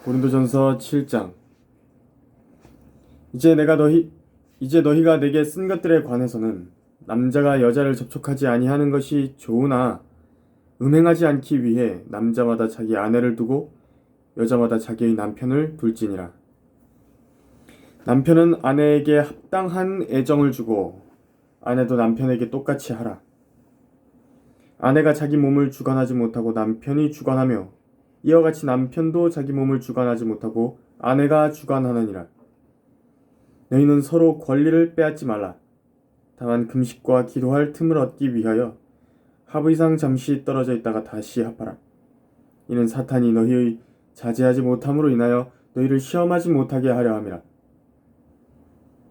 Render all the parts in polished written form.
고린도전서 7장. 이제 너희가 내게 쓴 것들에 관해서는 남자가 여자를 접촉하지 아니하는 것이 좋으나 음행하지 않기 위해 남자마다 자기 아내를 두고 여자마다 자기의 남편을 둘지니라. 남편은 아내에게 합당한 애정을 주고 아내도 남편에게 똑같이 하라. 아내가 자기 몸을 주관하지 못하고 남편이 주관하며 이와 같이 남편도 자기 몸을 주관하지 못하고 아내가 주관하느니라. 너희는 서로 권리를 빼앗지 말라. 다만 금식과 기도할 틈을 얻기 위하여 하루 이상 잠시 떨어져 있다가 다시 합하라. 이는 사탄이 너희의 자제하지 못함으로 인하여 너희를 시험하지 못하게 하려 함이라.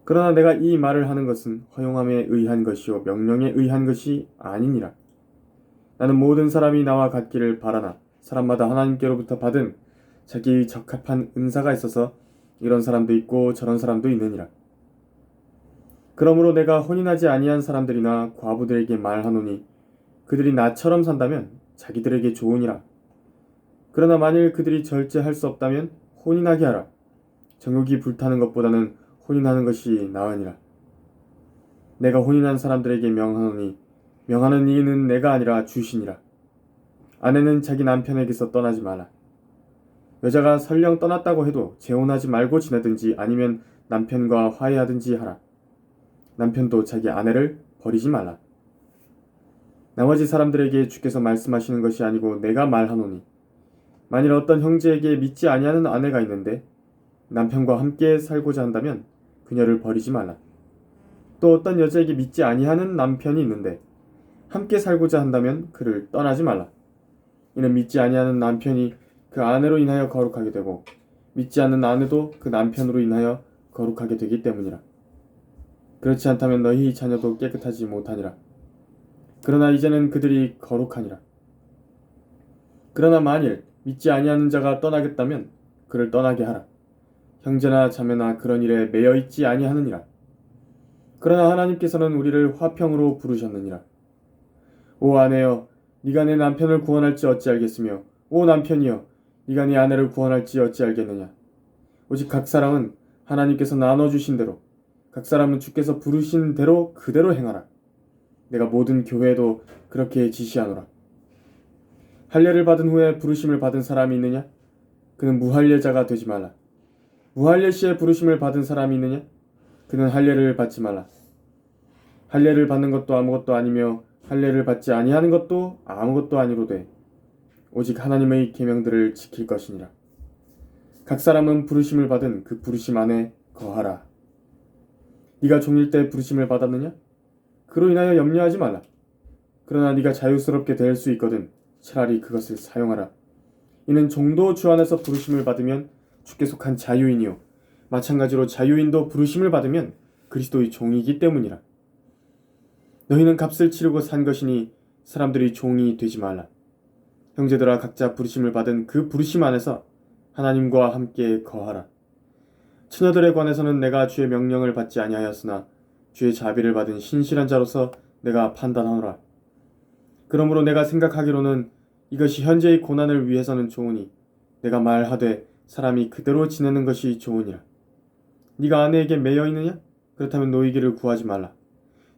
그러나 내가 이 말을 하는 것은 허용함에 의한 것이요 명령에 의한 것이 아니니라. 나는 모든 사람이 나와 같기를 바라나 사람마다 하나님께로부터 받은 자기의 적합한 은사가 있어서 이런 사람도 있고 저런 사람도 있느니라. 그러므로 내가 혼인하지 아니한 사람들이나 과부들에게 말하노니 그들이 나처럼 산다면 자기들에게 좋으니라. 그러나 만일 그들이 절제할 수 없다면 혼인하게 하라. 정욕이 불타는 것보다는 혼인하는 것이 나으니라. 내가 혼인한 사람들에게 명하노니 명하는 이는 내가 아니라 주시니라. 아내는 자기 남편에게서 떠나지 말라. 여자가 설령 떠났다고 해도 재혼하지 말고 지내든지 아니면 남편과 화해하든지 하라. 남편도 자기 아내를 버리지 말라. 나머지 사람들에게 주께서 말씀하시는 것이 아니고 내가 말하노니 만일 어떤 형제에게 믿지 아니하는 아내가 있는데 남편과 함께 살고자 한다면 그녀를 버리지 말라. 또 어떤 여자에게 믿지 아니하는 남편이 있는데 함께 살고자 한다면 그를 떠나지 말라. 이는 믿지 아니하는 남편이 그 아내로 인하여 거룩하게 되고 믿지 않는 아내도 그 남편으로 인하여 거룩하게 되기 때문이라. 그렇지 않다면 너희 자녀도 깨끗하지 못하니라. 그러나 이제는 그들이 거룩하니라. 그러나 만일 믿지 아니하는 자가 떠나겠다면 그를 떠나게 하라. 형제나 자매나 그런 일에 매여 있지 아니하느니라. 그러나 하나님께서는 우리를 화평으로 부르셨느니라. 오 아내여, 네가 내 남편을 구원할지 어찌알겠으며 오 남편이여, 네가 네 아내를 구원할지 어찌알겠느냐. 오직 각 사람은 하나님께서 나눠주신 대로 각 사람은 주께서 부르신 대로 그대로 행하라. 내가 모든 교회에도 그렇게 지시하노라. 할례를 받은 후에 부르심을 받은 사람이 있느냐? 그는 무할례자가 되지 말라. 무할례 시에 부르심을 받은 사람이 있느냐? 그는 할례를 받지 말라. 할례를 받는 것도 아무것도 아니며 할례를 받지 아니하는 것도 아무것도 아니로되 오직 하나님의 계명들을 지킬 것이니라. 각 사람은 부르심을 받은 그 부르심 안에 거하라. 네가 종일 때 부르심을 받았느냐? 그로 인하여 염려하지 말라. 그러나 네가 자유스럽게 될 수 있거든 차라리 그것을 사용하라. 이는 종도 주 안에서 부르심을 받으면 주께 속한 자유인이요 마찬가지로 자유인도 부르심을 받으면 그리스도의 종이기 때문이라. 너희는 값을 치르고 산 것이니 사람들이 종이 되지 말라. 형제들아 각자 부르심을 받은 그 부르심 안에서 하나님과 함께 거하라. 처녀들에 관해서는 내가 주의 명령을 받지 아니하였으나 주의 자비를 받은 신실한 자로서 내가 판단하노라. 그러므로 내가 생각하기로는 이것이 현재의 고난을 위해서는 좋으니 내가 말하되 사람이 그대로 지내는 것이 좋으니라. 네가 아내에게 매여 있느냐? 그렇다면 노이기를 구하지 말라.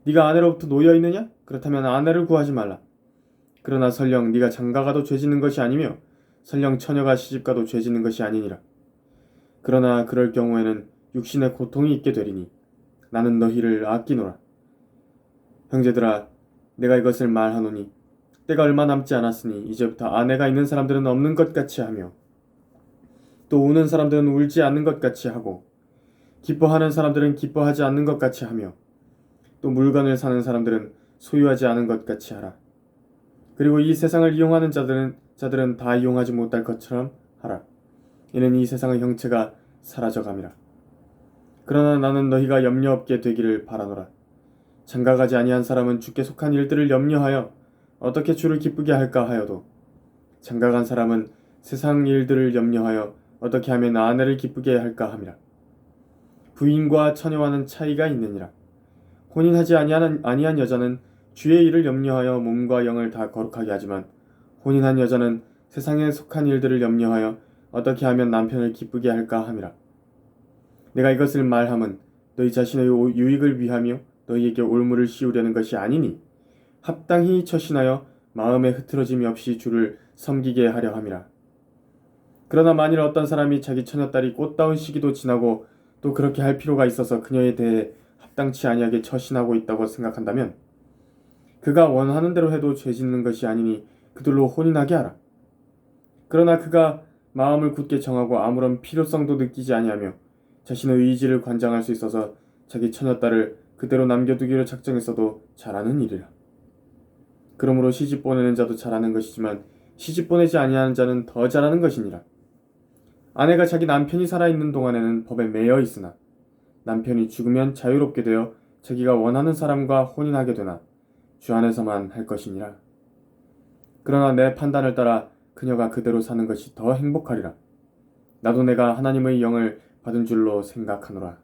네가 아내로부터 놓여 있느냐? 그렇다면 아내를 구하지 말라. 그러나 설령 네가 장가가도 죄짓는 것이 아니며 설령 처녀가 시집가도 죄짓는 것이 아니니라. 그러나 그럴 경우에는 육신의 고통이 있게 되리니 나는 너희를 아끼노라. 형제들아, 내가 이것을 말하노니 때가 얼마 남지 않았으니 이제부터 아내가 있는 사람들은 없는 것 같이 하며 또 우는 사람들은 울지 않는 것 같이 하고 기뻐하는 사람들은 기뻐하지 않는 것 같이 하며 또 물건을 사는 사람들은 소유하지 않은 것 같이 하라. 그리고 이 세상을 이용하는 자들은 다 이용하지 못할 것처럼 하라. 이는 이 세상의 형체가 사라져감이라. 그러나 나는 너희가 염려 없게 되기를 바라노라. 장가가지 아니한 사람은 주께 속한 일들을 염려하여 어떻게 주를 기쁘게 할까 하여도 장가간 사람은 세상 일들을 염려하여 어떻게 하면 아내를 기쁘게 할까 함이라. 부인과 처녀와는 차이가 있느니라. 혼인하지 아니한 여자는 주의 일을 염려하여 몸과 영을 다 거룩하게 하지만 혼인한 여자는 세상에 속한 일들을 염려하여 어떻게 하면 남편을 기쁘게 할까 함이라. 내가 이것을 말함은 너희 자신의 유익을 위하며 너희에게 올무를 씌우려는 것이 아니니 합당히 처신하여 마음에 흐트러짐이 없이 주를 섬기게 하려 함이라. 그러나 만일 어떤 사람이 자기 처녀딸이 꽃다운 시기도 지나고 또 그렇게 할 필요가 있어서 그녀에 대해 합당치 아니하게 처신하고 있다고 생각한다면 그가 원하는 대로 해도 죄 짓는 것이 아니니 그들로 혼인하게 하라. 그러나 그가 마음을 굳게 정하고 아무런 필요성도 느끼지 아니하며 자신의 의지를 관장할 수 있어서 자기 처녀딸을 그대로 남겨두기로 작정했어도 잘하는 일이라. 그러므로 시집 보내는 자도 잘하는 것이지만 시집 보내지 아니하는 자는 더 잘하는 것이니라. 아내가 자기 남편이 살아있는 동안에는 법에 매여 있으나 남편이 죽으면 자유롭게 되어 자기가 원하는 사람과 혼인하게 되나 주 안에서만 할 것이니라. 그러나 내 판단을 따라 그녀가 그대로 사는 것이 더 행복하리라. 나도 내가 하나님의 영을 받은 줄로 생각하노라.